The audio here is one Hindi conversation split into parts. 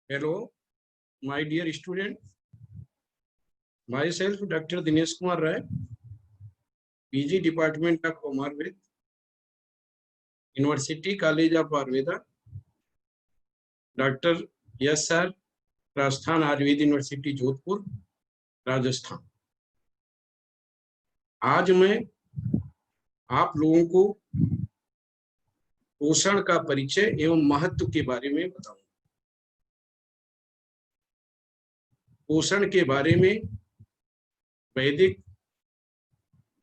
Hello, my dear student. Myself, Dr. Dinesh Kumar Rai, PG Department of Commerce with University College of Ayurveda, Dr. S.R. Rajasthan Ayurveda university Jodhpur Rajasthan. आज मैं आप लोगों को पोषण का परिचय एवं महत्व के बारे में बताऊंगा। पोषण के बारे में वैदिक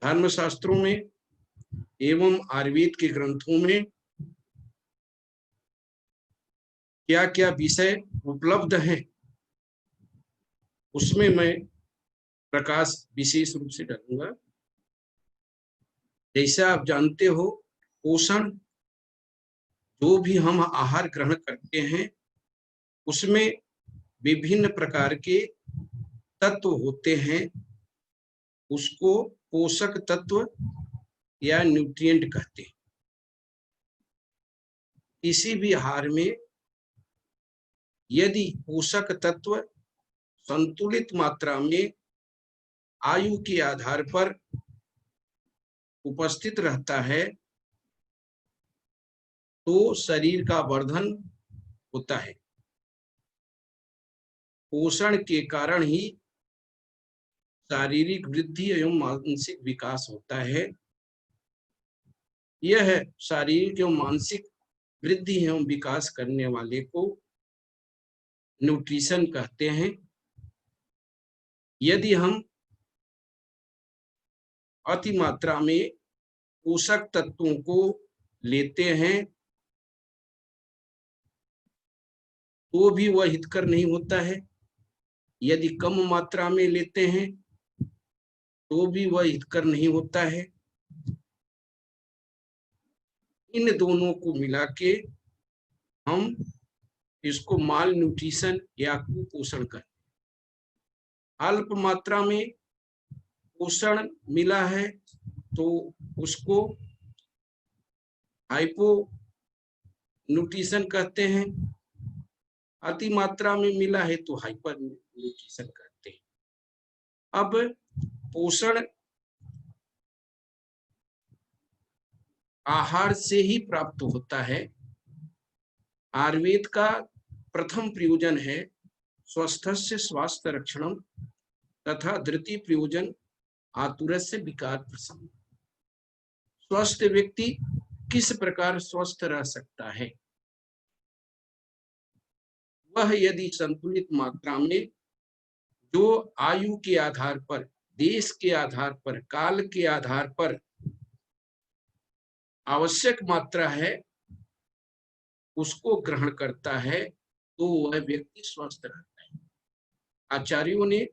धर्मशास्त्रों में एवं आयुर्वेद के ग्रंथों में क्या क्या विषय उपलब्ध हैं, उसमें मैं प्रकाश विशेष रूप से डालूंगा। जैसा आप जानते हो, पोषण जो भी हम आहार ग्रहण करते हैं उसमें विभिन्न प्रकार के तत्व होते हैं, उसको पोषक तत्व या न्यूट्रिएंट कहते हैं। किसी भी आहार में यदि पोषक तत्व संतुलित मात्रा में आयु के आधार पर उपस्थित रहता है तो शरीर का वर्धन होता है। पोषण के कारण ही शारीरिक वृद्धि एवं मानसिक विकास होता है। यह शारीरिक एवं मानसिक वृद्धि एवं विकास करने वाले को न्यूट्रिशन कहते हैं। यदि हम अति मात्रा में पोषक तत्वों को लेते हैं तो भी वह हितकर नहीं होता है, यदि कम मात्रा में लेते हैं तो भी वह हितकर नहीं होता है। इन दोनों को मिला के हम इसको माल न्यूट्रिशन या कुपोषण कहते हैं। अल्प मात्रा में पोषण मिला है तो उसको हाइपो न्यूट्रिशन कहते हैं, अति मात्रा में मिला है तो हाइपर न्यूट्रिशन कहते हैं। अब पोषण आहार से ही प्राप्त होता है। आयुर्वेद का प्रथम प्रयोजन है स्वस्थस्य स्वास्थ्य रक्षणम तथा द्वितीय प्रयोजन आतुरस्य विकार प्रशमनम। स्वस्थ व्यक्ति किस प्रकार स्वस्थ रह सकता है? वह यदि संतुलित मात्रा में जो आयु के आधार पर, देश के आधार पर, काल के आधार पर आवश्यक मात्रा है उसको ग्रहण करता है तो वह व्यक्ति स्वस्थ रहता है। आचार्यों ने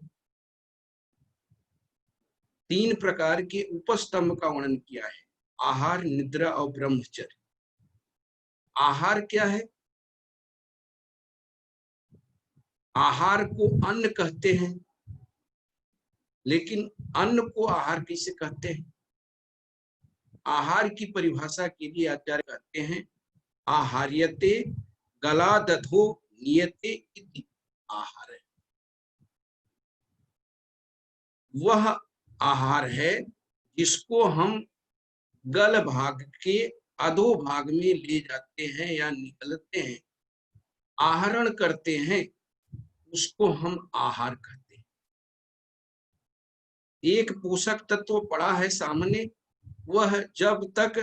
3 प्रकार के उपस्तंभ का वर्णन किया है: आहार, निद्रा और ब्रह्मचर्य। आहार क्या है? आहार को अन्न कहते हैं, लेकिन अन्न को आहार किसे कहते हैं? आहार की परिभाषा के लिए आचार्य कहते हैं आहार्यते गलादधो नियते इति आहार। वह आहार है जिसको हम गल भाग के अधो भाग में ले जाते हैं या निकलते हैं, आहरण करते हैं, उसको हम आहार कहते हैं। एक पोषक तत्व पड़ा है सामने, वह जब तक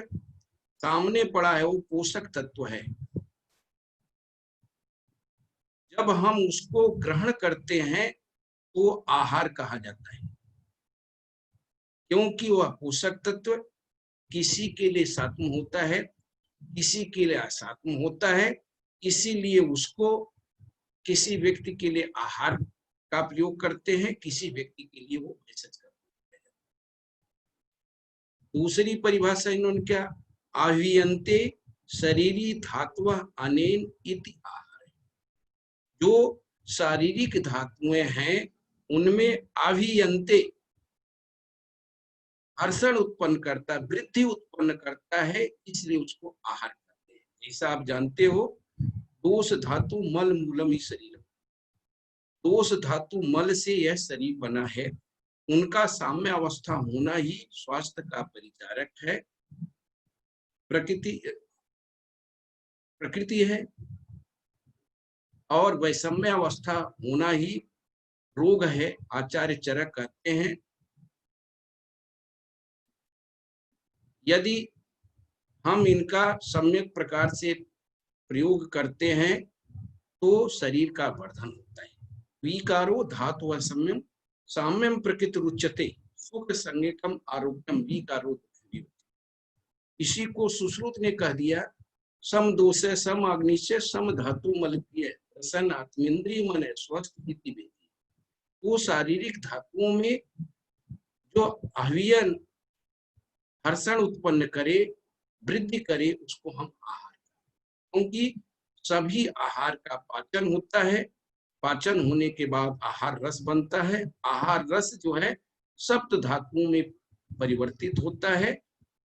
सामने पड़ा है वो पोषक तत्व है। जब हम उसको ग्रहण करते हैं तो आहार कहा जाता है, क्योंकि वह पोषक तत्व किसी के लिए सात्म होता है, किसी के लिए असात्म होता है। इसीलिए उसको किसी व्यक्ति के लिए आहार का प्रयोग करते हैं, किसी व्यक्ति के लिए वो भेषज करते हैं। दूसरी परिभाषा इन्होंने क्या? आह्वियन्ते शरीरी धातुः अनेन इति आहार। जो शारीरिक धातुएं हैं उनमें आह्वियन्ते हर्षण उत्पन्न करता है, वृद्धि उत्पन्न करता है, इसलिए उसको आहार कहते हैं। जैसा आप जानते हो, दोष धातु मल मूलम ही शरीर, दोष धातु मल से यह शरीर बना है, उनका साम्य अवस्था होना ही स्वास्थ्य का परिचारक है। प्रकृति है और वैषम्य अवस्था होना ही रोग है। आचार्य चरक कहते हैं, यदि हम इनका सम्यक प्रकार से प्रयोग करते हैं तो शरीर का वर्धन होता है। विकारो धातु असम्यम साम्यम प्रकृति रुच्यते सुख संज्ञकम आरोग्यम विकारो। इसी को सुश्रुत ने कह दिया, सम दोष सम अग्नि से सम धातु मलकीय प्रसन्न आत्मेन्द्रिय मन स्वस्थ। वो शारीरिक धातुओं में जो अभियन हर्षण उत्पन्न करे, वृद्धि करे, उसको हम आहार, क्योंकि सभी आहार का पाचन होता है। पाचन होने के बाद आहार रस बनता है। आहार रस जो है सप्त धातुओं में परिवर्तित होता है,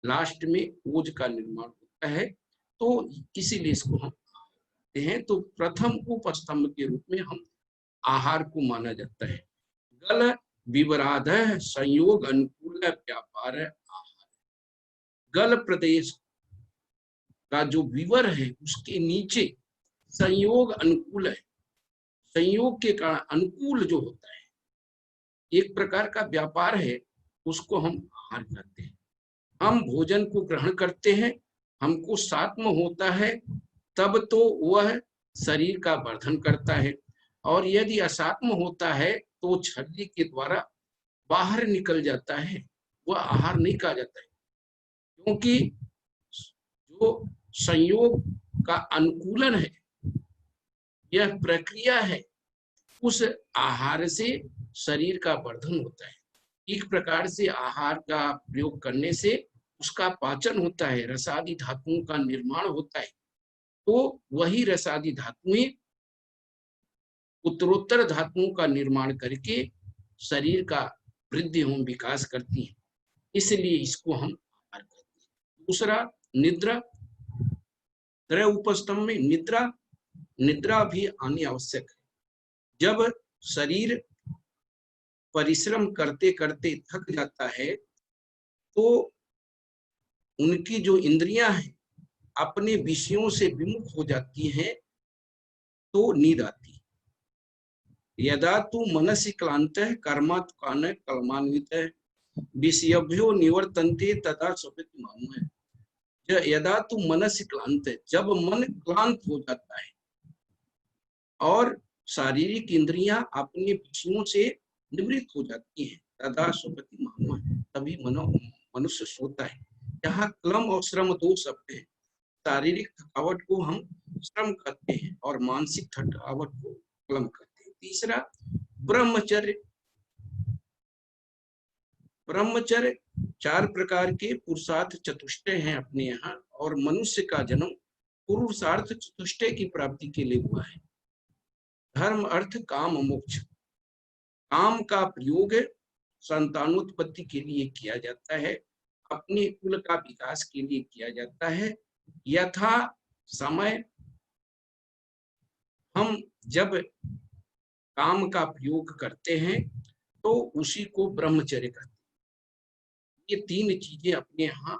लास्ट में ओज का निर्माण होता है। तो इसीलिए इसको हम कहते हैं। तो प्रथम उपस्तंभ के रूप में हम आहार को माना जाता है। गल विवराध संयोग अनुकूल व्यापार आहार। गल प्रदेश का जो विवर है उसके नीचे संयोग अनुकूल है। संयोग के कारण अनुकूल जो होता है, एक प्रकार का व्यापार है, उसको हम आहार कहते हैं। हम भोजन को ग्रहण करते हैं, हमको सात्म होता है, तब तो वह शरीर का वर्धन करता है। और यदि असात्म होता है तो शरीर के द्वारा बाहर निकल जाता है, वह आहार नहीं कहा जाता है। क्योंकि जो संयोग का अनुकूलन है, यह प्रक्रिया है, उस आहार से शरीर का वर्धन होता है। एक प्रकार से आहार का प्रयोग करने से उसका पाचन होता है, रसादि धातुओं का निर्माण होता है। तो वही रसादि धातुएं उत्तरोत्तर धातुओं का निर्माण करके शरीर का वृद्धि एवं विकास करती हैं। इसलिए इसको हम आहार कहते हैं। दूसरा निद्रा। त्रय उपस्तंभ में निद्रा भी आनी आवश्यक है। जब शरीर परिश्रम करते करते थक जाता है तो उनकी जो इंद्रियां हैं अपने विषयों से विमुख हो जाती हैं, तो नींद आती है। यदा तू मनसि क्लांत कर्मात् कान कलमान्वित विषयभ्यो निवर्तन्ते तदा स्वपित मानो है। यदा तू मनसि क्लांत, जब मन क्लांत हो जाता है और शारीरिक इंद्रियां अपने विषयों से निवृत्त हो जाती हैं, तदा स्वपित मानो है, तभी मनुष्य सोता है। यहाँ क्लम और श्रम दो शब्द है। शारीरिक थकावट को हम श्रम कहते हैं और मानसिक थकावट को क्लम कहते हैं। तीसरा ब्रह्मचर्य। ब्रह्मचर्य 4 प्रकार के पुरुषार्थ चतुष्टय हैं अपने यहाँ, और मनुष्य का जन्म पुरुषार्थ चतुष्टय की प्राप्ति के लिए हुआ है। धर्म अर्थ काम मोक्ष। काम का प्रयोग संतानोत्पत्ति के लिए किया जाता है, अपने कुल का विकास के लिए किया जाता है। यथा समय हम जब काम का प्रयोग करते हैं तो उसी को ब्रह्मचर्य कहते हैं। ये 3 चीजें अपने यहाँ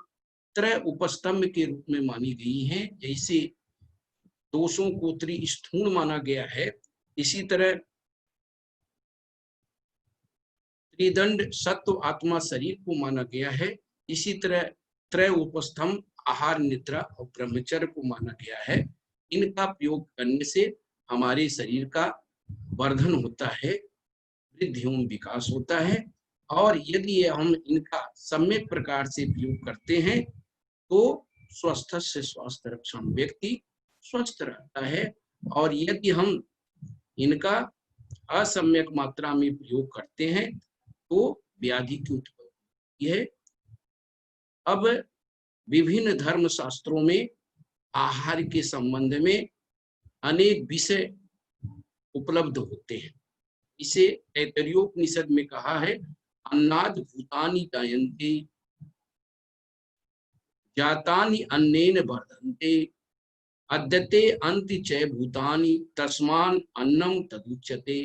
त्रय उपस्तंभ के रूप में मानी गई हैं। जैसे दोषों को त्रिस्थूण माना गया है, इसी तरह त्रिदंड सत्व आत्मा शरीर को माना गया है। इसी तरह त्रय उपस्तंभ आहार निद्रा और ब्रह्मचर्य को माना गया है। इनका प्रयोग करने से हमारे शरीर का वर्धन होता है, वृद्धि एवं विकास होता है। और यदि हम इनका सम्यक प्रकार से प्रयोग करते हैं तो स्वस्थ से स्वास्थ्य रक्षण, व्यक्ति स्वस्थ रहता है। और यदि हम इनका असम्यक मात्रा में प्रयोग करते हैं तो व्याधि की उत्पत्ति है। अब विभिन्न धर्म शास्त्रों में आहार के संबंध में अनेक विषय उपलब्ध होते हैं। इसे तैतरीयोपनिषद में कहा है, अन्नाद भूतानि जायन्ते जातानि अन्नेन वर्धन्ते अद्यते अन्ति च भूतानि तस्मान् अन्नम तदुच्यते।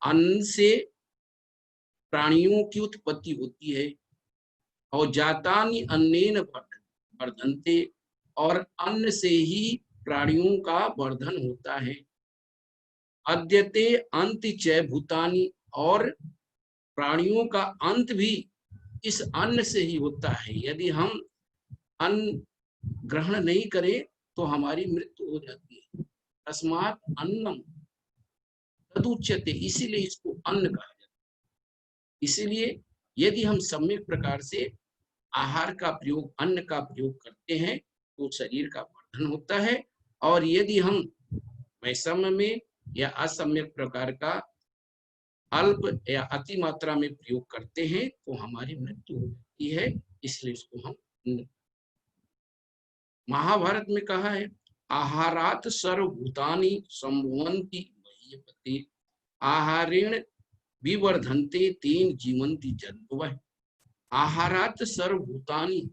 अन्न से प्राणियों की उत्पत्ति होती है, और जातानि अन्नेन वर्धन्ते, और अन्न से ही प्राणियों का वर्धन होता है। अद्यते अंत च भूतानि, और प्राणियों का अंत भी इस अन्न से ही होता है। यदि हम अन्न ग्रहण नहीं करें तो हमारी मृत्यु हो जाती है। तस्मात् अन्नम तदुच्यते, इसीलिए इसको अन्न कहा जाता है। इसीलिए यदि हम सम्यक प्रकार से आहार का प्रयोग, अन्न का प्रयोग करते हैं तो शरीर का वर्धन होता है। और यदि हम वैषम्य में या असम्यक प्रकार का अल्प या अति मात्रा में प्रयोग करते हैं तो हमारी मृत्यु हो जाती है। इसलिए इसको हम, महाभारत में कहा है, आहारात सर्वभूतानि संभवन्ति महीपते, आहारेण विवर्धन्ते तेन जीवन्ति जन्तवः। आहारात सर्वभूतानि,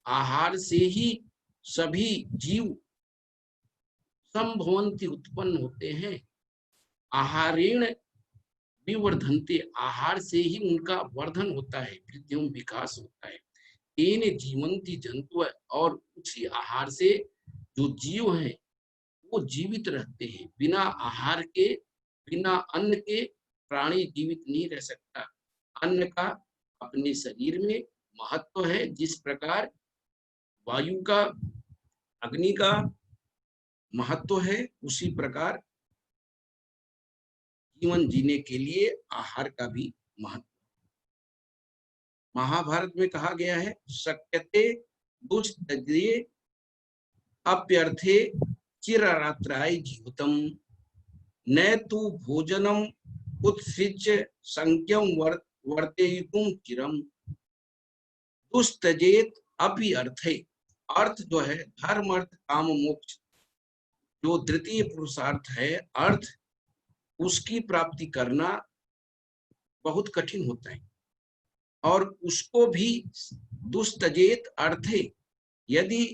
आहार से ही सभी जीव संभवन्ति उत्पन्न होते हैं। आहारेण विवर्धन्ते, आहार से ही उनका वर्धन होता है, वृद्धि एवं विकास होता है। तेन जीवन्ति जन्तवः, और उसी आहार से जो जीव हैं वो जीवित रहते हैं। बिना आहार के, बिना अन्न के प्राणी जीवित नहीं रह सकता। अन्न का अपने शरीर में महत्व है। जिस प्रकार वायु का, अग्नि का महत्व है, उसी प्रकार जीवन जीने के लिए आहार का भी महत्व। महाभारत में कहा गया है, शक्यते दुष्टजे अप्यर्थे चिररात्राय जीवितम, न तु भोजनम उत्सिच्य संख्यम वर्तयितुम चिरम। दुस्तजेत अपि अर्थे, अर्थ जो है धर्म अर्थ काम मोक्ष, जो द्वितीय पुरुषार्थ है अर्थ, उसकी प्राप्ति करना बहुत कठिन होता है। और उसको भी दुस्तजेत अर्थे, यदि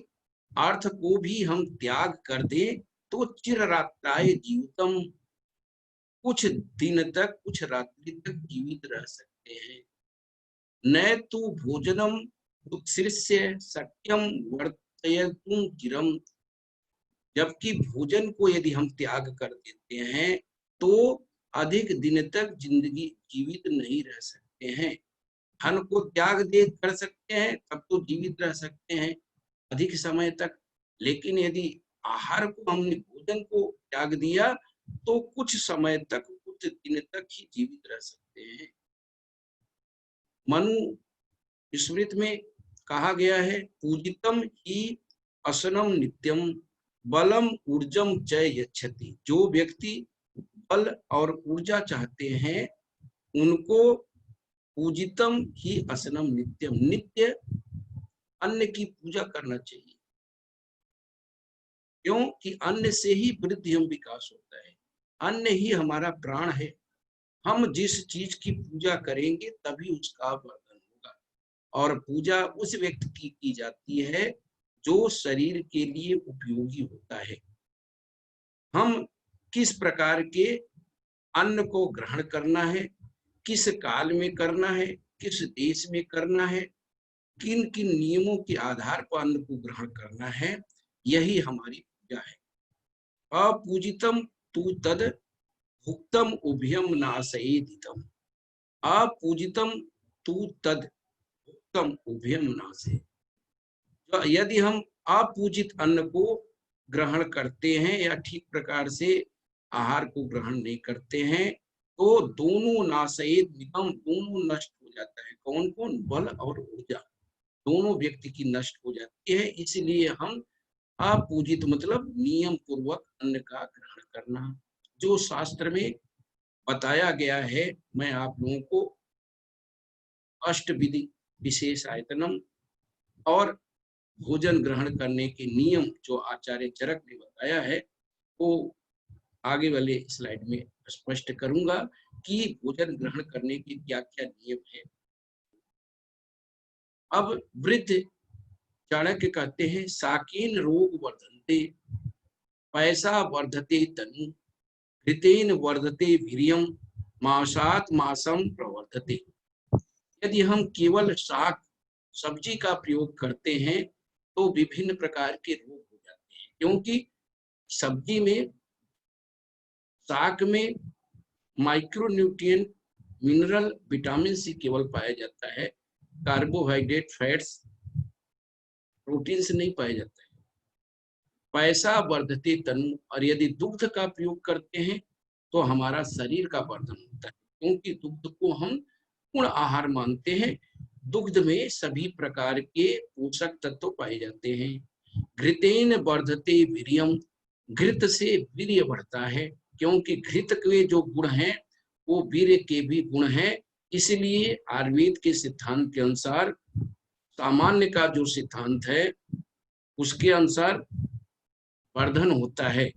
अर्थ को भी हम त्याग कर दें तो चिररात्राय जीवितम, कुछ दिन तक, कुछ रात्रि तक जीवित रह सकते हैं। न तु भोजनम उत्सृष्य शक्यम वर्तयितुम चिरम, जबकि भोजन को यदि हम त्याग कर देते हैं तो अधिक दिन तक जिंदगी जीवित नहीं रह सकते हैं। धन को त्याग दे कर सकते हैं तब तो जीवित रह सकते हैं अधिक समय तक, लेकिन यदि आहार को, हमने भोजन को त्याग दिया तो कुछ समय तक, कुछ दिन तक ही जीवित रह सकते हैं। मनु स्मृति में कहा गया है, पूजितम ही असनम नित्यम बलम ऊर्जम च यच्छति। जो व्यक्ति बल और ऊर्जा चाहते हैं उनको पूजितम ही असनम नित्यम, नित्य अन्न की पूजा करना चाहिए। क्योंकि अन्न से ही वृद्धि एवं विकास होता है। अन्न ही हमारा प्राण है। हम जिस चीज की पूजा करेंगे तभी उसका वर्धन होगा। और पूजा उस व्यक्ति की जाती है जो शरीर के लिए उपयोगी होता है। हम किस प्रकार के अन्न को ग्रहण करना है, किस काल में करना है, किस देश में करना है, किन किन नियमों के आधार पर अन्न को ग्रहण करना है, यही हमारी पूजा है। अपूजितम तु तद भुक्तम उभयम नासयेदितम, अपूजितम तु तद भुक्तम उभयम नासे। यदि हम अपूजित अन्न को ग्रहण करते हैं या ठीक प्रकार से आहार को ग्रहण नहीं करते हैं तो दोनों नासयेद निगम, दोनों नष्ट हो जाता है। कौन कौन? बल और ऊर्जा, दोनों व्यक्ति की नष्ट हो जाती है। इसलिए हम अपूजित मतलब नियम पूर्वक अन्न का ग्रहण करना, जो शास्त्र में बताया गया है। मैं आप लोगों को अष्ट विधि विशेष आयतनम और भोजन ग्रहण करने के नियम जो आचार्य चरक ने बताया है वो आगे वाले स्लाइड में स्पष्ट करूंगा कि भोजन ग्रहण करने के क्या क्या नियम है। अब वृद्ध चाणक्य कहते हैं, साकीन रोग वर्धन्ते, पैसा वर्धते तनु, हृतेन वर्धते वीर्यम, मांसात मांसम प्रवर्धते। यदि हम केवल शाक सब्जी का प्रयोग करते हैं तो विभिन्न प्रकार के रोग हो जाते हैं, क्योंकि सब्जी में, शाक में माइक्रोन्यूट्रिएंट, मिनरल, विटामिन सी केवल पाया जाता है। कार्बोहाइड्रेट, फैट्स, प्रोटीन से नहीं पाया जाता है। पैसा वर्धते तनु, और यदि दुग्ध का प्रयोग करते हैं तो हमारा शरीर का वर्धन होता है, क्योंकि दुग्ध को हम पूर्ण आहार मानते हैं। दुग्ध में सभी प्रकार के पोषक तत्व पाए जाते हैं। घृतेन वर्धते वीर्यम, घृत से वीर्य बढ़ता है, क्योंकि घृत के जो गुण हैं वो वीर्य के भी गुण हैं। इसलिए आयुर्वेद के सिद्धांत के अनुसार, सामान्य का जो सिद्धांत है उसके अनुसार वर्धन होता है,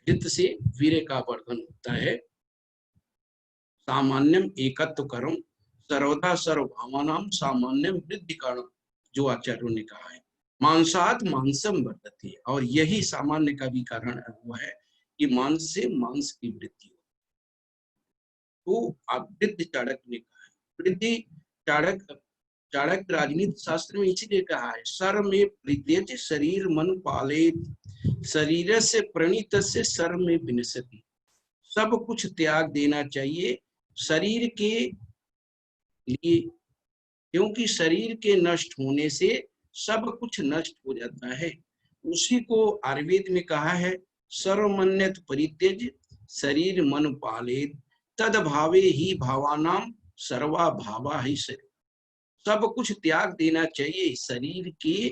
घृत से वीर्य का वर्धन होता है। सामान्यम एकत्व करम सर्वदा सर्वभावानाम सामान्यम वृद्धि कारणम, जो आचार्यों ने कहा है। मांसात मांसम वर्धते, और यही सामान्य का भी कारण हुआ है कि मांस से मांस की वृद्धि हो। तो आप वृद्धि चाणक्य ने कहा है, वृद्धि चाणक्य राजनीति शास्त्र में इसीलिए कहा है, सर में परित्यज्य शरीर मन पालेत, शरीर से प्रणीत से सर में विनशति। सब कुछ त्याग देना चाहिए शरीर के लिए, क्योंकि शरीर के नष्ट होने से सब कुछ नष्ट हो जाता है। उसी को आयुर्वेद में कहा है, सर्वमन्यत परित्यज्य शरीर मन पालेत, तद भावे ही भावानाम सर्वा भावा ही शरीर। सब कुछ त्याग देना चाहिए शरीर के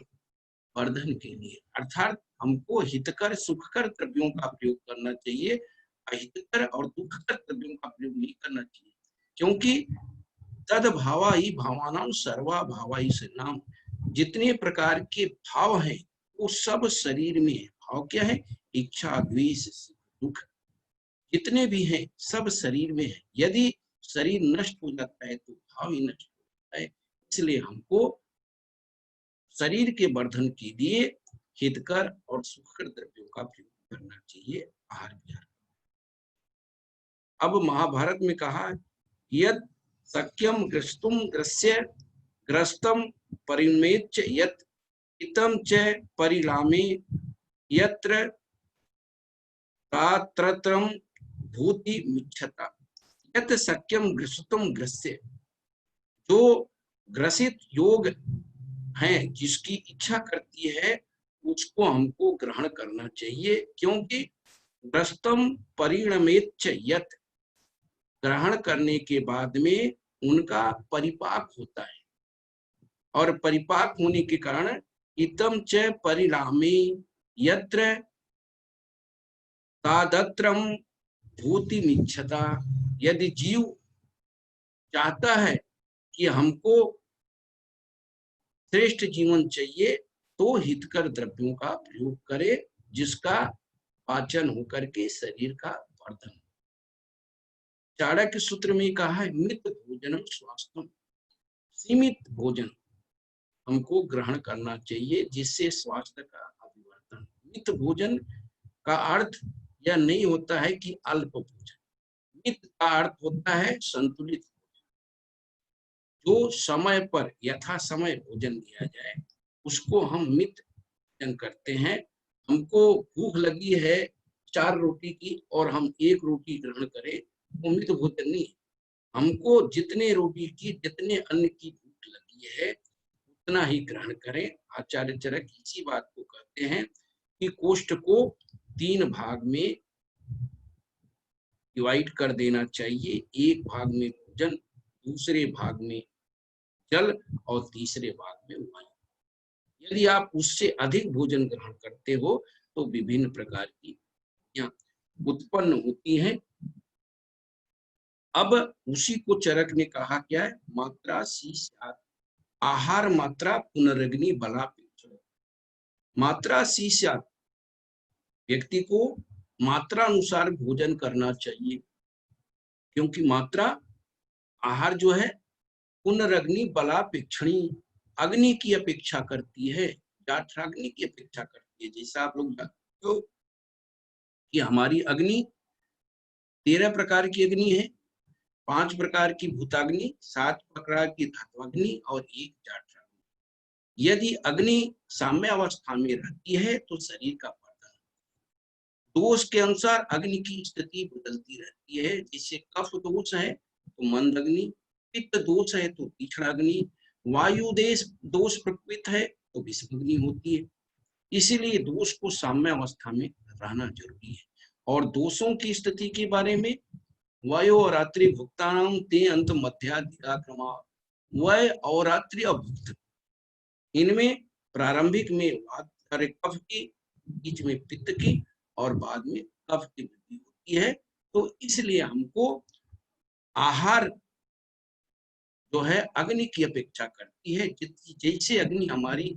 वर्धन के लिए, अर्थात हमको हितकर सुखकर द्रव्यों का प्रयोग करना चाहिए, अहितकर और दुखकर द्रव्यों का प्रयोग नहीं करना चाहिए, क्योंकि तद भावा ही भावानाम सर्वा भावा ही नाम। जितने प्रकार के भाव हैं वो सब शरीर में है। भाव क्या है? इच्छा, द्वेष, दुख, जितने भी हैं सब शरीर में है। यदि शरीर नष्ट हो जाता है तो भाव ही नष्ट हो जाता है। इसलिए हमको शरीर के वर्धन के लिए हितकर और सुखकर द्रव्यों का प्रयोग करना चाहिए आहार विहार। अब महाभारत में कहा, यद सक्यम ग्रस्तुम ग्रस्य ग्रस्तम परिमेच्च यत् इतम च परिलामे यत्र तात्रत्रम भूति मिच्छता। यत् सक्यम ग्रस्तुम ग्रस्य, जो ग्रसित योग है, जिसकी इच्छा करती है उसको हमको ग्रहण करना चाहिए, क्योंकि ग्रस्तम परिणमेच्च यत्, ग्रहण करने के बाद में उनका परिपाक होता है, और परिपाक होने के कारण इतम च परिणामे यत्र तादत्रम भूति मिच्छता। यदि जीव चाहता है कि हमको श्रेष्ठ जीवन चाहिए तो हितकर द्रव्यों का प्रयोग करे, जिसका पाचन होकर के शरीर का वर्धन। चाणक्य सूत्र में कहा है, मित भोजनम स्वास्थ्यम, सीमित भोजन हमको ग्रहण करना चाहिए जिससे स्वास्थ्य का अभिवर्धन। मित भोजन का अर्थ यह नहीं होता है कि अल्प भोजन, मित का अर्थ होता है संतुलित भोजन, जो समय पर यथा समय भोजन दिया जाए उसको हम मित भोजन करते हैं। हमको भूख लगी है 4 रोटी की और हम 1 रोटी ग्रहण करें, वो मित भोजन नहीं। हमको जितने रोटी की, जितने अन्न की भूख लगी है उतना ही ग्रहण करें। आचार्य चरक इसी बात को कहते हैं कि कोष्ठ को 3 भाग में डिवाइड कर देना चाहिए, एक भाग में भोजन, दूसरे भाग में जल और तीसरे भाग में वायु। यदि आप उससे अधिक भोजन ग्रहण करते हो तो विभिन्न प्रकार की उत्पन्न होती हैं। अब उसी को चरक ने कहा क्या है, मात्रा शीश आहार मात्रा पुनरग्नि बलापेक्ष। मात्रा शीश, व्यक्ति को मात्रा अनुसार भोजन करना चाहिए, क्योंकि मात्रा आहार जो है पुनरग्नि बलापेक्षणी, अग्नि की अपेक्षा करती है, जाठराग्नि की अपेक्षा करती है। जैसा आप लोग जानते हो कि हमारी अग्नि 13 प्रकार की अग्नि है, 5 प्रकार की भूताग्नि, 7 प्रकार की धात्वाग्नि और 1 जाठराग्नि। यदि अग्नि साम्य अवस्था में रहती है तो शरीर का पर्दा, दोष के अनुसार अग्नि की स्थिति बदलती रहती है। जैसे कफ दोष है तो मंद अग्नि, पित्त दोष है तो तीक्ष्ण अग्नि, वायु देश दोष प्रकृत है तो विषम अग्नि होती है। इसीलिए दोष को साम्य अवस्था में रहना जरूरी है। और दोषों की स्थिति के बारे में वयो और रात्रि भुक्तानाम ते अंत मध्याधिक्रमा, वय और रात्रि और भुक्त, इनमें प्रारंभिक में कफ की, बीच में पित्त की और बाद में कफ की वृद्धि होती है। तो इसलिए हमको आहार जो है अग्नि की अपेक्षा करती है। जैसे अग्नि हमारी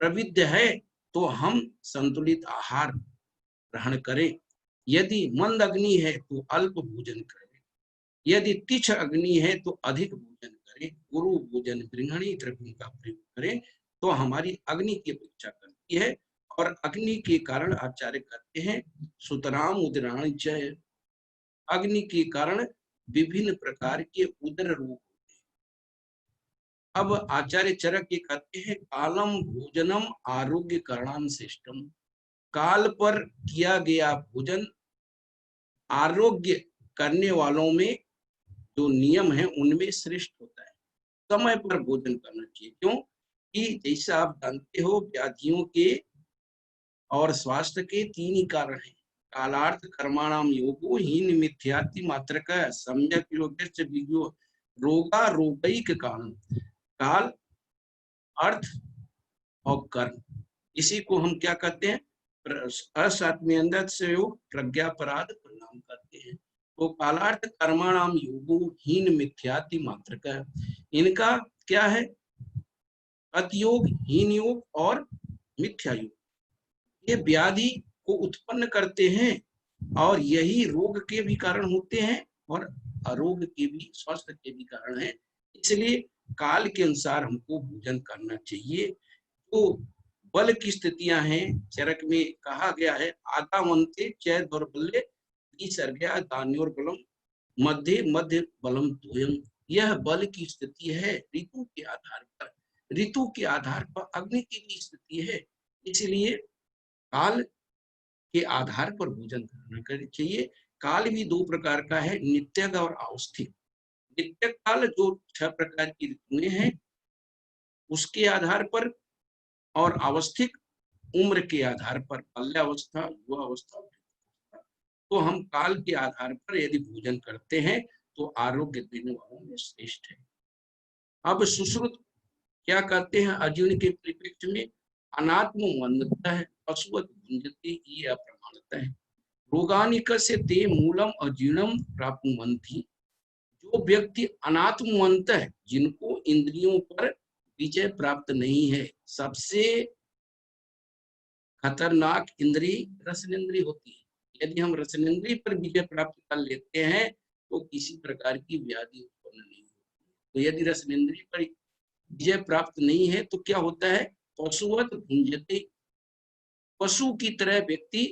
प्रविद्ध है तो हम संतुलित आहार ग्रहण करें। यदि मंद अग्नि है तो अल्प भोजन करें, यदि तीक्ष्ण अग्नि है तो अधिक भोजन करें, गुरु भोजन गृहिणी द्रव्य का प्रयोग करें। तो हमारी अग्नि की अपेक्षा करती है। और अग्नि के कारण आचार्य कहते हैं सुतराम उदराण जय, अग्नि के कारण विभिन्न प्रकार के उदर रोग। अब आचार्य चरक ये कहते हैं कालम भोजनम आरोग्य करणाम श्रेष्ठम, काल पर किया गया भोजन आरोग्य करने वालों में जो नियम है उनमें श्रेष्ठ होता है। समय पर भोजन करना चाहिए, क्यों कि जैसा आप जानते हो व्याधियों के और स्वास्थ्य के 3 ही कारण हैं। कालार्थ कर्माणाम योगो हीन मिथ्याति मात्र का सम्यक योगश्च विज्ञो रोगा रोगैक कारण। काल, अर्थ और कर्म, इसी को हम क्या कहते हैं असात्म्यंदत से योग प्रज्ञापराध परिणाम करते हैं। तो कालार्थ कर्माणाम योगो हीन मिथ्याति मात्र का, इनका क्या है अतियोग, हीन योग और मिथ्या योग, ये व्याधि को उत्पन्न करते हैं और यही रोग के भी कारण होते हैं और अरोग के भी, स्वास्थ्य के भी कारण है। इसलिए काल के अनुसार हमको भोजन करना चाहिए। तो बल की स्थितियां हैं, चरक में कहा गया है आदावंते चय दौर्बल्य सर्ग्या दान्योर बलम मध्य मध्य बलम द्वयम। यह बल की स्थिति है ऋतु के आधार पर, ऋतु के आधार पर अग्नि की भी स्थिति है। इसलिए काल के आधार पर भोजन करना चाहिए। काल भी 2 प्रकार का है, नित्यक और अवस्थिक। नित्यक काल जो 6 प्रकार की ऋतुएं हैं उसके आधार पर, और अवस्थिक उम्र के आधार पर, बाल्यावस्था, युवावस्था। तो हम काल के आधार पर यदि भोजन करते हैं तो आरोग्य देने वालों में श्रेष्ठ है। अब सुश्रुत क्या कहते हैं अर्जुन के परिप्रेक्ष्य में, अनात्म वंदता है पशुवत भुंजति, ये अप्रमाणता है। रोगानिक से ते मूलम अजीर्णम प्राप्नुवन्ति, जो व्यक्ति अनात्मवंत है, जिनको इंद्रियों पर विजय प्राप्त नहीं है, सबसे खतरनाक इंद्री रसनेन्द्रिय होती है। यदि हम रसनेन्द्रिय पर विजय प्राप्त कर लेते हैं तो किसी प्रकार की व्याधि उत्पन्न नहीं होती। तो यदि रसनेन्द्रिय पर विजय प्राप्त नहीं है तो क्या होता है, पशुवत भुंजते, पशु की तरह व्यक्ति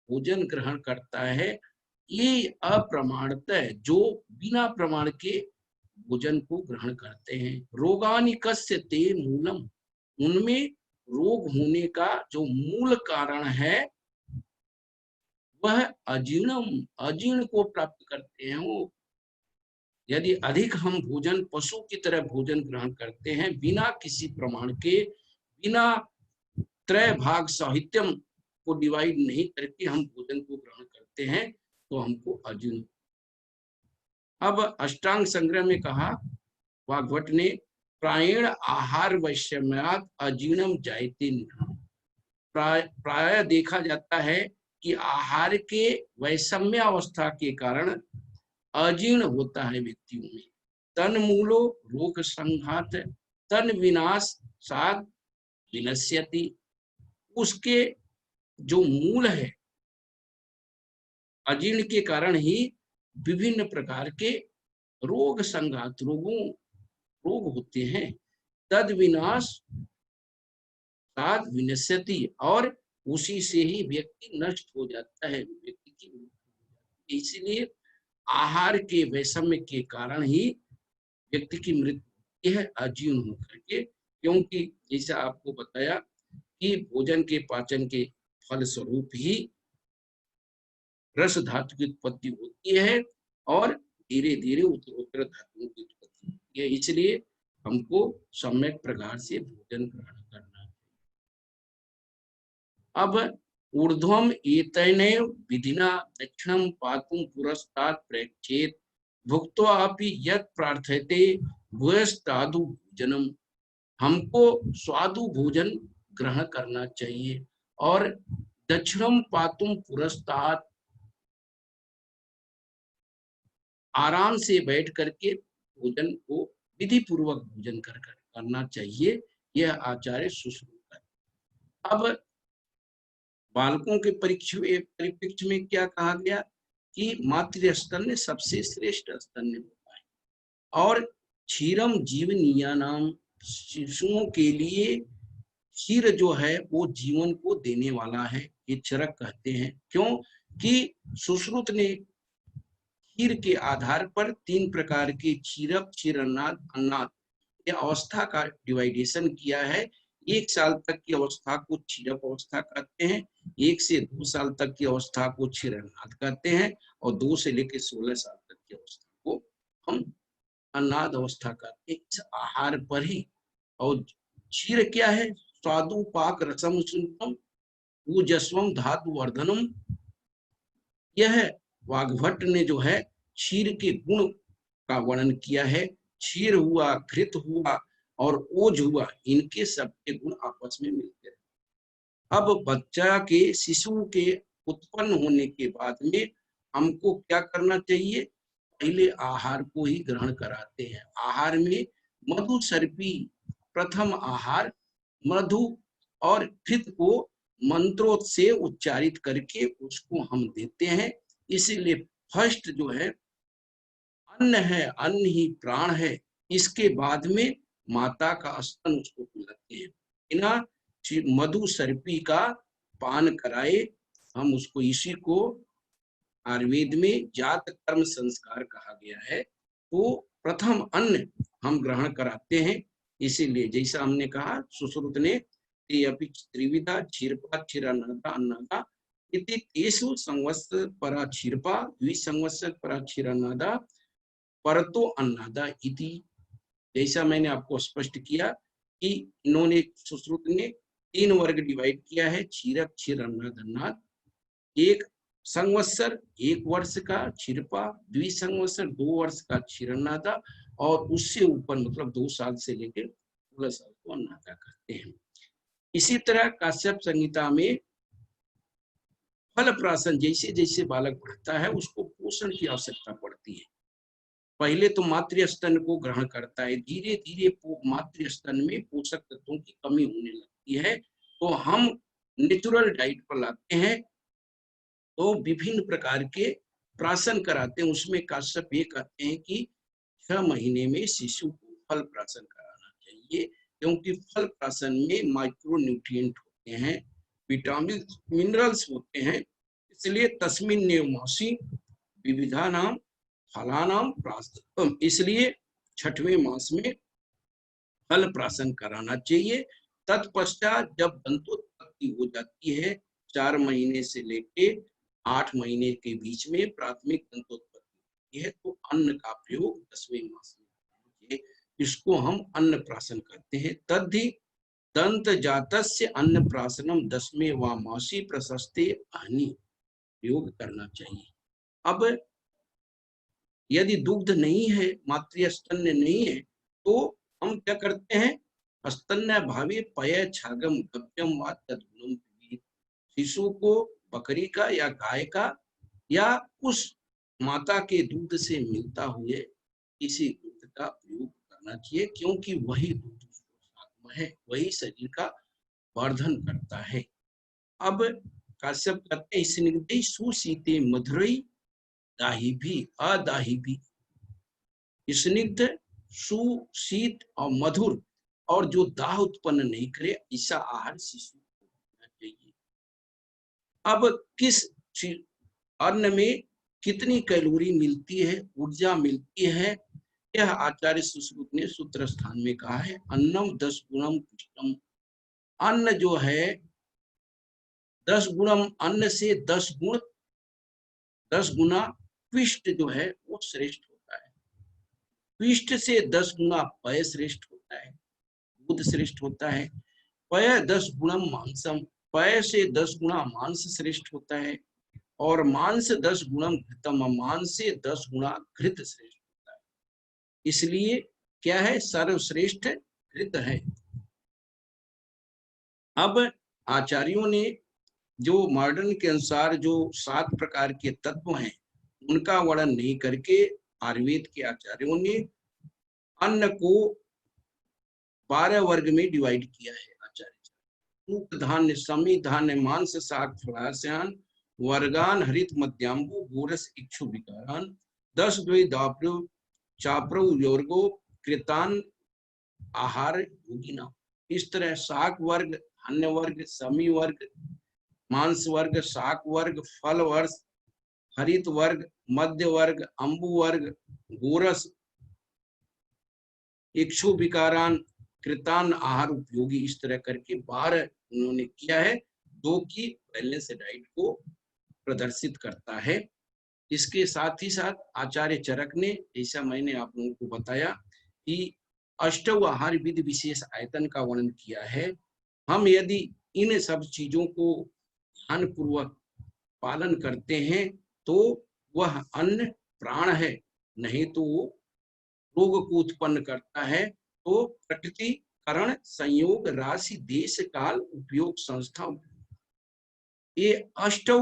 भोजन ग्रहण करता है। ये अप्रमाणता है, जो बिना प्रमाण के भोजन को ग्रहण करते हैं। रोगानिकस्य ते मूलम, उनमें रोग होने का जो मूल कारण है वह अजीर्णम, अजीर्ण को प्राप्त करते हैं वो। यदि अधिक हम भोजन पशु की तरह भोजन ग्रहण करते हैं बिना किसी प्रमाण के, बिना त्रय भाग साहित्यम को डिवाइड नहीं करके हम भोजन को ग्रहण करते हैं तो हमको अजीर्ण। अब अष्टांग संग्रह में कहा वाग्भट ने, प्रायण आहार वैषम्यात् अजीर्णम जायते निधनम। प्राय देखा जाता है कि आहार के वैषम्य अवस्था के कारण अजीर्ण होता है व्यक्तियों में। तन मूलो रोग संघात, तन विनाश साध विनश्यति, उसके जो मूल है अजीर्ण के कारण ही विभिन्न प्रकार के रोग संघात, रोग होते हैं। तद विनाश साध विनश्यति, और उसी से ही व्यक्ति नष्ट हो जाता है, व्यक्ति की मृत्यु हो जाती है। इसीलिए आहार के वैषम्य के कारण ही व्यक्ति की मृत्यु है अजीर्ण होकर के, क्योंकि जैसा आपको बताया कि भोजन के पाचन के फल स्वरूप ही रस धातु की उत्पत्ति होती है और धीरे धीरे उत्तरोत्तर धातुओं की उत्पत्ति होती है। इसलिए हमको सम्यक प्रकार से भोजन ग्रहण करना है। अब ऊर्ध्वम एतैनैव विधिना दक्षिणं पातुं पुरस्तात् प्रेक्षेत भुक्त्वा अपि यत् प्रार्थयते भूयस्तादु भोजनम। हमको स्वादु भोजन ग्रहण करना चाहिए और दक्षिणम पातुम पुरस्तात् आराम से बैठ करके भोजन को विधि पूर्वक भोजन करना चाहिए। यह आचार्य सुश्रुत है। अब बालकों के परिप्रेक्ष्य में क्या कहा गया कि मातृ स्तन्य सबसे श्रेष्ठ स्तन्य होता है और क्षीरम जीवनीया नाम, शिशुओं के लिए क्षीर जो है वो जीवन को देने वाला है, ये चरक कहते हैं। क्यों कि सुश्रुत ने क्षीर के आधार पर 3 प्रकार के क्षीरक, क्षीरन्नाद, अन्नाद ये अवस्था का डिवाइडेशन किया है। 1 साल तक की अवस्था को क्षीरक अवस्था कहते हैं, 1 से 2 साल तक की अवस्था को क्षीरन्नाद कहते हैं और 2 से लेकर 16 साल तक की अवस्था को हम अन्नाद अवस्था कहते हैं। इस आहार पर ही, और क्षीर क्या है? स्वादु पाक रसम सुतम ऊजस्वम धातु वर्धनम। यह वाग्भट्ट ने जो है क्षीर के गुण का वर्णन किया है। क्षीर हुआ, घृत हुआ और ओज हुआ, इनके सबके गुण आपस में मिलते हैं। अब बच्चा के, शिशु के उत्पन्न होने के बाद में हमको क्या करना चाहिए? पहले आहार को ही ग्रहण कराते हैं। आहार में मधु सर्पी प्रथम आहार, मधु और घृत को मंत्रों से उच्चारित करके उसको हम देते हैं। इसीलिए फर्स्ट जो है अन्न है, अन्न ही प्राण है। इसके बाद में माता का स्तन उसको पिलाते हैं। बिना मधु सर्पी का पान कराए हम उसको, इसी को आयुर्वेद में जात कर्म संस्कार कहा गया है। तो प्रथम अन्न हम ग्रहण कराते हैं। इसीलिए जैसा हमने कहा सुश्रुत ने त्रिविधा क्षीरपा क्षीरान्नदा अन्नदा इति तेषु संवत्सर परा क्षीरपा द्विसंवत्सर परा क्षीरान्नदा परतो अन्नदा इति। जैसा मैंने आपको स्पष्ट किया कि इन्होंने, सुश्रुत ने 3 वर्ग डिवाइड किया है, क्षीरक, क्षीरान्नद, अन्नद। 1 संवत्सर 1 वर्ष का क्षीरपा, द्विसंवत्सर 2 वर्ष का क्षीरान्नदा और उससे ऊपर मतलब 2 साल से लेकर 16 साल को अन्नदा कहते हैं। इसी तरह काश्यप संहिता में फल प्राशन, जैसे जैसे बालक बढ़ता है उसको पोषण की आवश्यकता पड़ती है। पहले तो मातृ स्तन को ग्रहण करता है, धीरे धीरे मातृ स्तन में पोषक तत्वों की कमी होने लगती है, तो हम नेचुरल डाइट पर लाते हैं। तो विभिन्न प्रकार के प्राशन कराते हैं। उसमें काश्यप ये कहते हैं कि 6 महीने में शिशु को फल प्राशन कराना चाहिए, क्योंकि फल प्राशन में माइक्रो न्यूट्रिएंट होते हैं, विटामिन मिनरल्स होते हैं। इसलिए तस्मिन् नेवमासी विविधा नाम फलानाम प्राशन, इसलिए 6वें मास में फल प्राशन कराना चाहिए। तत्पश्चात जब दंतोत्पत्ति हो जाती है, 4 महीने से लेके 8 महीने के बीच में प्राथमिक दंतोत्पत्ति होती है, तो अन्न का प्रयोग 10वें मास में करना चाहिए। इसको हम अन्न प्राशन कहते हैं। तद्धि दंत जातस्य अन्न प्राशनम 10वें वा मासी प्रशस्ते अहनि प्रयोग करना चाहिए। अब यदि दुग्ध नहीं है, मातृ स्तन्य नहीं है, तो हम क्या करते हैं? स्तन्य भावी पय छागम गव्यम वा तद्गुणम पिबेत। शिशु को बकरी का या गाय का या उस माता के दूध से मिलता हुए किसी दूध का प्रयोग करना चाहिए, क्योंकि वही दूध आत्मा है, वही शरीर का वर्धन करता है। अब काश्यप कहते हैं स्निग्धै सुशीते मधुरै दाही भी अदाही भी। स्निग्ध, सुशीत और मधुर और जो दाह उत्पन्न नहीं करे, ऐसा आहार शिशु को देना चाहिए। अब किस अन्न में कितनी कैलोरी मिलती है, ऊर्जा मिलती है, यह आचार्य सुश्रुत ने सूत्र स्थान में कहा है। अन्नम 10 गुणम पुष्टम, अन्न जो है 10 गुणम, अन्न से 10 गुण, 10 गुना पिष्ट जो है वो श्रेष्ठ होता है। पिष्ट से 10 गुना पय श्रेष्ठ होता है, दूध श्रेष्ठ होता है। पय 10 गुणम मांसम, पय से 10 गुना मांस श्रेष्ठ होता है। और मांस 10 गुणम घृतम, मांस से 10 गुना घृत श्रेष्ठ होता है। इसलिए क्या है, सर्वश्रेष्ठ घृत है। अब आचार्यों ने जो मॉडर्न के अनुसार जो 7 प्रकार के तत्व हैं उनका वर्णन नहीं करके आयुर्वेद के आचार्यों ने अन्न को 12 वर्ग में डिवाइड किया है। आचार्य धान्य, समी धान्य, मांस, शाक, फलास्यान, वर्गान, हरित मध्यांबु, गोरस, इक्षु विकारान, 10 द्वै दाप्रो चाप्रो योर्गो कृतान आहार योगिना। इस तरह शाक वर्ग, धान्य वर्ग, समी वर्ग, मांस वर्ग, शाक वर्ग, फल वर्ग, हरित वर्ग, मध्य वर्ग, अंबु वर्ग, गोरस, इक्षु विकारान, कृतान आहार उपयोगी, इस तरह करके 12 उन्होंने किया है, जो कि बैलेंस डाइट को प्रदर्शित करता है। इसके साथ ही साथ आचार्य चरक ने, ऐसा मैंने आप लोगों को बताया कि अष्टौ आहार विधि विशेष आयतन का वर्णन किया है। हम यदि इन सब चीजों को ध्यान पूर्वक पालन करते हैं तो वह अन्न प्राण है, नहीं तो वो रोग को उत्पन्न करता है। तो प्रकृति, करण, संयोग, राशि, देश, काल, उपयोग, संस्था, ये अष्टौ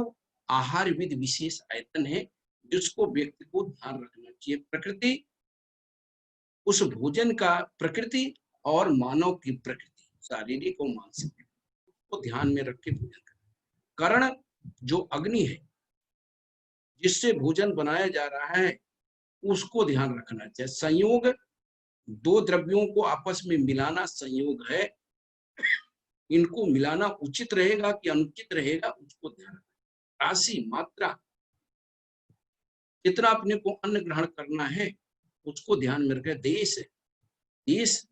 आहार विधि विशेष आयतन है जिसको व्यक्ति को ध्यान रखना चाहिए। प्रकृति, उस भोजन का प्रकृति और मानव की प्रकृति, शारीरिक और मानसिक को ध्यान में रख के भोजन करना। करण जो अग्नि है जिससे भोजन बनाया जा रहा है उसको ध्यान रखना चाहिए। संयोग, 2 द्रव्यों को आपस में मिलाना संयोग है, इनको मिलाना उचित रहेगा कि अनुचित रहेगा उसको ध्यान रखना। राशि, मात्रा, कितना अपने को अन्न ग्रहण करना है उसको ध्यान में रखें। देश, देश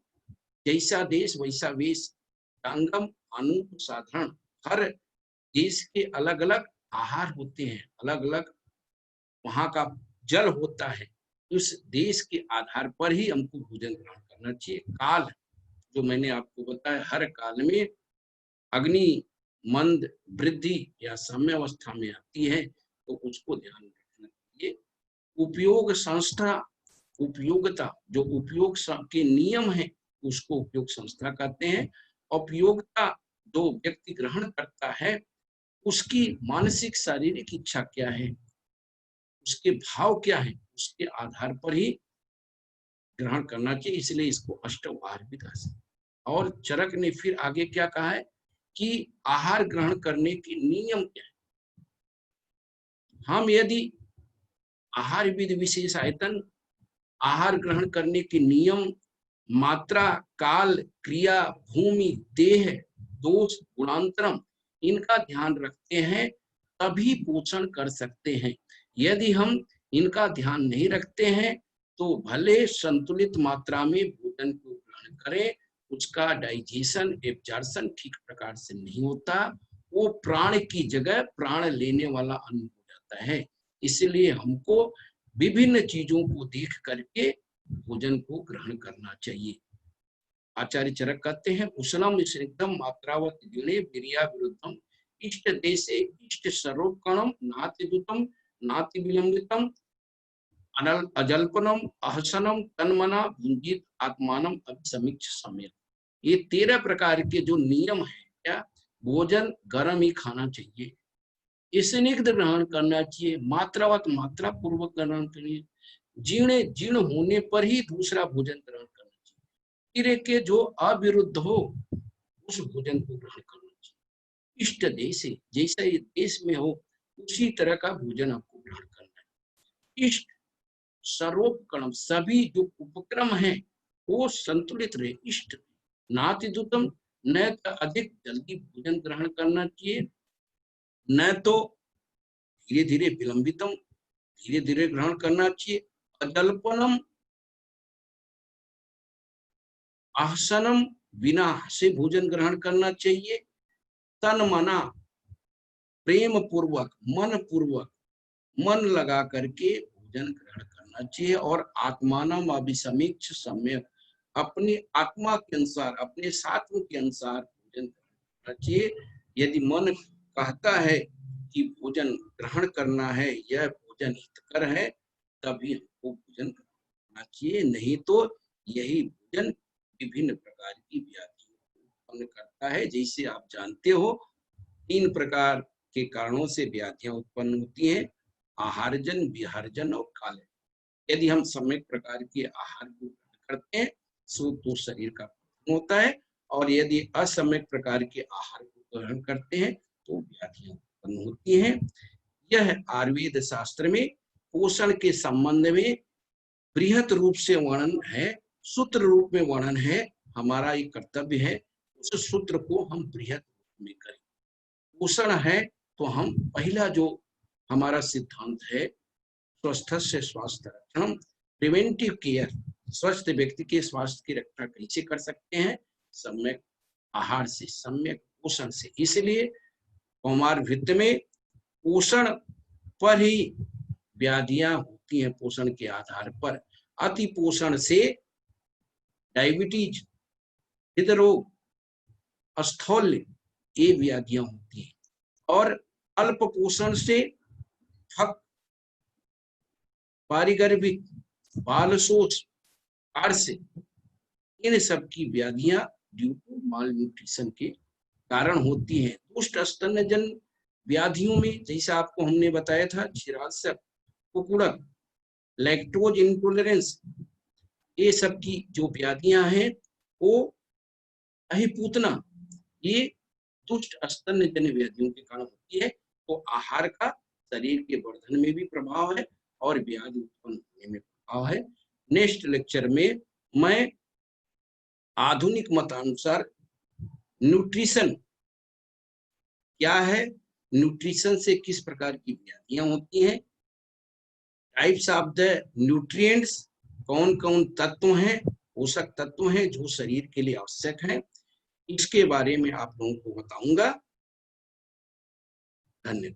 जैसा देश वैसा वेश, टांगम अनूप साधारण, हर देश के अलग अलग आहार होते हैं, अलग अलग वहां का जल होता है, उस देश के आधार पर ही हमको भोजन ग्रहण करना चाहिए। काल, जो मैंने आपको बताया, हर काल में अग्नि मंद, वृद्धि या साम्य अवस्था में आती है तो उसको ध्यान रखना चाहिए। उपयोग, संस्था, उपयोगिता, जो उपयोग के नियम है उसको उपयोग संस्था कहते हैं। उपयोगिता जो व्यक्ति ग्रहण करता है उसकी मानसिक शारीरिक इच्छा क्या है, उसके भाव क्या है, उसके आधार पर ही ग्रहण करना चाहिए। इसलिए इसको अष्टआहार भी कहा है। और चरक ने फिर आगे क्या कहा है कि आहार ग्रहण करने के नियम क्या है। हम यदि आहार विधि विशेष आयतन, आहार ग्रहण करने के नियम, मात्रा, काल, क्रिया, भूमि, देह, दोष, गुणांतरम, इनका ध्यान रखते हैं तभी पोषण कर सकते हैं। यदि हम इनका ध्यान नहीं रखते हैं तो भले संतुलित मात्रा में भोजन को ग्रहण करें, उसका डाइजेशन, एब्जॉर्प्शन ठीक प्रकार से नहीं होता, वो प्राण की जगह प्राण लेने वाला अन्न हो जाता है। इसलिए हमको विभिन्न चीजों को देख करके भोजन को ग्रहण करना चाहिए। आचार्य चरक कहते हैं, उष्णम स्निग्धम मात्रावत गुणे वीर्या विरुद्धम, इष्ट देशे इष्ट सर्वोकणम, नाति दूतम नाति विलंबितम, अजल्पनम अहसनम तन्मना भुंजित आत्मानम अभिसमीक्ष सम्यक। ये 13 प्रकार के जो नियम है, क्या भोजन गर्म ही खाना चाहिए, स्निग्ध ग्रहण करना चाहिए, मात्रावत मात्रा पूर्वक ग्रहण करिए, जीर्ण होने पर ही दूसरा भोजन ग्रहण करना चाहिए, तीर के जो अविरुद्ध हो उस भोजन को ग्रहण करना चाहिए। इष्ट देश, जैसा ये देश में हो उसी तरह का भोजन आपको ग्रहण करना है। इष्ट सर्वोपक्रम, सभी जो उपक्रम है वो संतुलित रहे, इष्ट। नातिदुतम, न तो अधिक जल्दी भोजन ग्रहण करना चाहिए, न तो धीरे धीरे विलंबितम, धीरे धीरे ग्रहण करना चाहिए। अजल्पनम आसनम, बिना हंसे भोजन ग्रहण करना चाहिए। तन मना, प्रेम पूर्वक, मन पूर्वक, मन लगा करके भोजन ग्रहण करना चाहिए। और आत्मानम अभिसमीक्ष सम्यक, अपनी आत्मा के अनुसार, अपने सात्व के अनुसार भोजन करना चाहिए। यदि मन कहता है कि भोजन ग्रहण करना है, यह भोजन हितकर है, तभी हमको भोजन करना चाहिए, नहीं तो यही भोजन विभिन्न प्रकार की व्याधियों को उत्पन्न करता है। जैसे आप जानते हो 3 प्रकार के कारणों से व्याधियां उत्पन्न होती हैं, आहारजन, विहारजन और काले। यदि हम सम्यक प्रकार के आहार को ग्रहण करते हैं तो शरीर का पोषण होता है, और यदि असम्यक प्रकार के आहार को ग्रहण करते हैं तो व्याधियां उत्पन्न होती हैं। यह आयुर्वेद शास्त्र में पोषण के संबंध में बृहत रूप से वर्णन है, सूत्र रूप में वर्णन है। हमारा एक कर्तव्य है उस सूत्र को हम बृहत रूप में करें। पोषण है तो हम पहला जो हमारा सिद्धांत है, स्वस्थ से स्वास्थ्य रक्षण, प्रिवेंटिव केयर, स्वस्थ व्यक्ति के स्वास्थ्य की रक्षा कैसे कर सकते हैं? सम्यक आहार से, सम्यक पोषण से। इसलिए कौमार वृत्त में पोषण पर ही व्याधियां होती हैं, पोषण के आधार पर। अति पोषण से डायबिटीज, हृदरोग, स्थौल्य, ये व्याधियां होती हैं। और अल्प पोषण से फक, पारिगर्भिक, बालशोष, आर्से, इन सब की व्याधियां ड्यू टू माल न्यूट्रिशन के कारण होती हैं। दुष्ट स्तन्यजन व्याधियों में जैसा आपको हमने बताया था, क्षीरास्यक, कुकुड़क, लैक्टोज इंटॉलरेंस, ये सब की जो व्याधियां हैं वो अहिपूतना, ये दुष्ट स्तन्यजन्य व्याधियों के कारण होती है। तो आहार का शरीर के वर्धन में भी प्रभाव है और व्याधि उत्पन्न होने में प्रभाव है। नेक्स्ट लेक्चर में मैं आधुनिक मतानुसार न्यूट्रिशन क्या है, न्यूट्रिशन से किस प्रकार की व्याधियां होती हैं, टाइप्स ऑफ द न्यूट्रिएंट्स, कौन कौन तत्व हैं, पोषक तत्व हैं जो शरीर के लिए आवश्यक हैं, इसके बारे में आप लोगों को बताऊंगा। धन्यवाद।